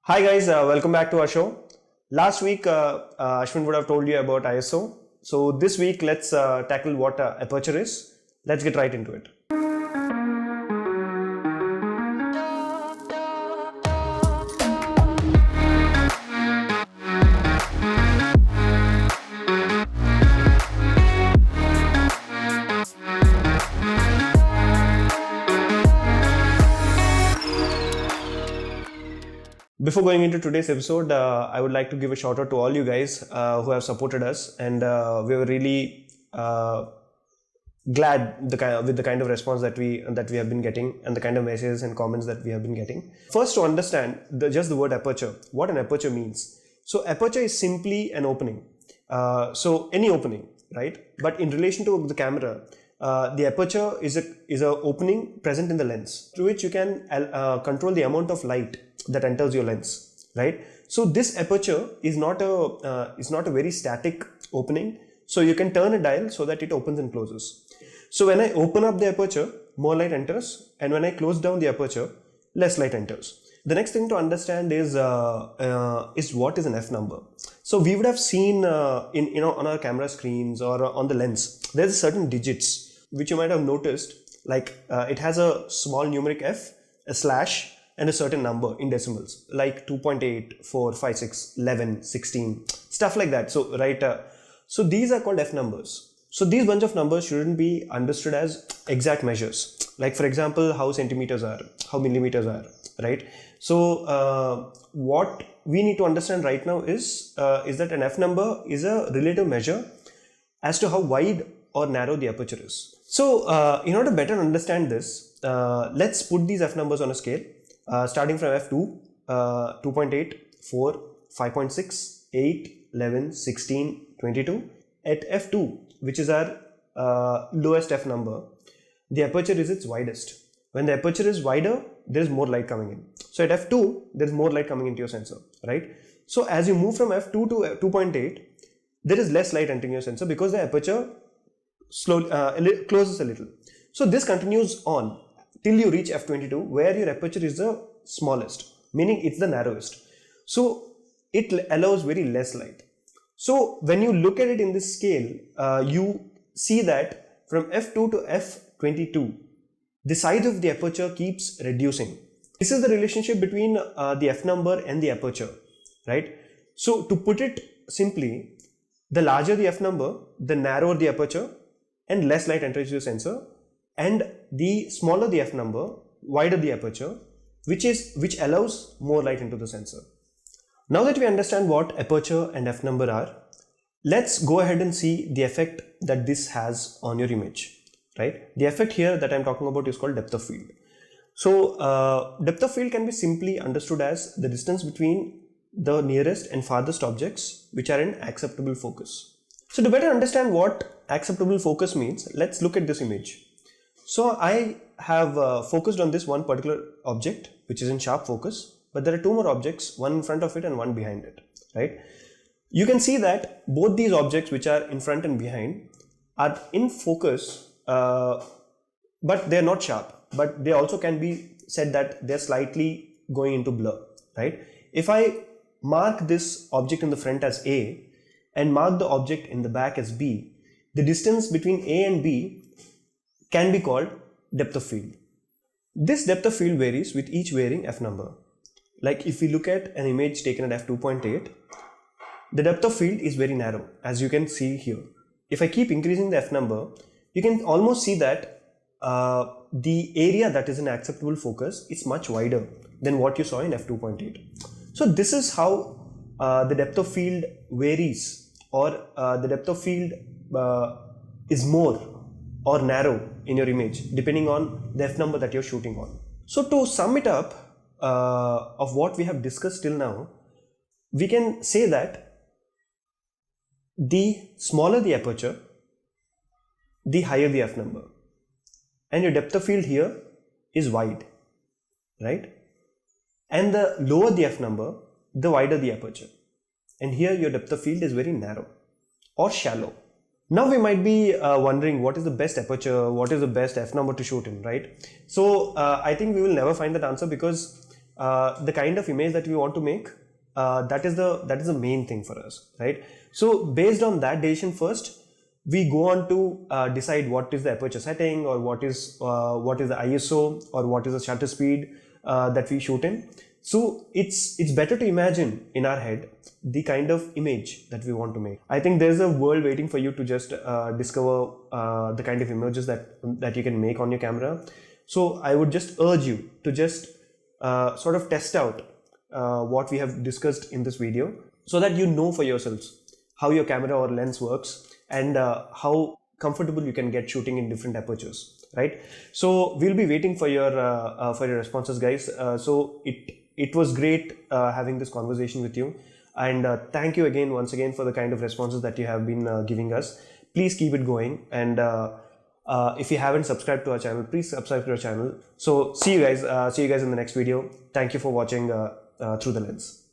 Hi guys, welcome back to our show. Last week, Ashwin would have told you about ISO. So this week, let's tackle what Aperture is. Let's get right into it. Before going into today's episode, I would like to give a shout out to all you guys who have supported us, and we were really glad with the kind of response that we have been getting and the kind of messages and comments that we have been getting. First, to understand just the word aperture, what an aperture means. So aperture is simply an opening. So any opening, right? But in relation to the camera, the aperture is a opening present in the lens through which you can control the amount of light that enters your lens, right? So this aperture is not a very static opening. So you can turn a dial so that it opens and closes. So when I open up the aperture, more light enters, and when I close down the aperture, less light enters. The next thing to understand is what is an f number. So we would have seen on our camera screens or on the lens, there's certain digits which you might have noticed, like it has a small numeric f, a slash, and a certain number in decimals, like 2.8, 4, 5, 6, 11, 16, stuff like that. So so these are called f numbers. So these bunch of numbers shouldn't be understood as exact measures. Like for example, how centimeters are, how millimeters are, right? So what we need to understand right now is that an f number is a relative measure as to how wide or narrow the aperture is. So in order to better understand this, let's put these f numbers on a scale. Starting from f2, 2.8, 4, 5.6, 8, 11, 16, 22. At f2, which is our lowest f number, the aperture is its widest. When the aperture is wider, there is more light coming in. So at f2, there is more light coming into your sensor, right? So as you move from f2 to 2.8, there is less light entering your sensor because the aperture closes a little. So this continues on till you reach f22, where your aperture is the smallest, meaning it's the narrowest. So it allows very less light. So when you look at it in this scale, you see that from f2 to f22, the size of the aperture keeps reducing. This is the relationship between the f number and the aperture, right? So to put it simply, the larger the f number, the narrower the aperture and less light enters your sensor, and the smaller the f number, wider the aperture, which allows more light into the sensor. Now that we understand what aperture and f number are, let's go ahead and see the effect that this has on your image, right? The effect here that I'm talking about is called depth of field. So depth of field can be simply understood as the distance between the nearest and farthest objects which are in acceptable focus. So to better understand what acceptable focus means, let's look at this image. So I have focused on this one particular object which is in sharp focus, but there are two more objects, one in front of it and one behind it, right? You can see that both these objects which are in front and behind are in focus, but they are not sharp, but they also can be said that they're slightly going into blur, right? If I mark this object in the front as A and mark the object in the back as B, the distance between A and B can be called depth of field. This depth of field varies with each varying f number. Like if we look at an image taken at f2.8, the depth of field is very narrow, as you can see here. If I keep increasing the f number, you can almost see that the area that is in acceptable focus is much wider than what you saw in f2.8. So this is how the depth of field varies, or the depth of field is more or narrow in your image depending on the f number that you're shooting on. So to sum it up of what we have discussed till now, we can say that the smaller the aperture, the higher the f number, and your depth of field here is wide, right? And the lower the f number, the wider the aperture, and here your depth of field is very narrow or shallow. Now we might be wondering what is the best aperture, what is the best f number to shoot in, right? So I think we will never find that answer, because the kind of image that we want to make, that is the main thing for us, right? So based on that decision first, we go on to decide what is the aperture setting, or what is the ISO, or what is the shutter speed that we shoot in. So it's better to imagine in our head the kind of image that we want to make. I think there's a world waiting for you to just discover the kind of images that you can make on your camera. So I would just urge you to just sort of test out what we have discussed in this video, so that you know for yourselves how your camera or lens works, and how comfortable you can get shooting in different apertures, right? So we'll be waiting for your responses, guys. So it was great having this conversation with you, and thank you again once again for the kind of responses that you have been giving us. Please keep it going, and if you haven't subscribed to our channel, please subscribe to our channel. So see you guys in the next video. Thank you for watching Through the Lens.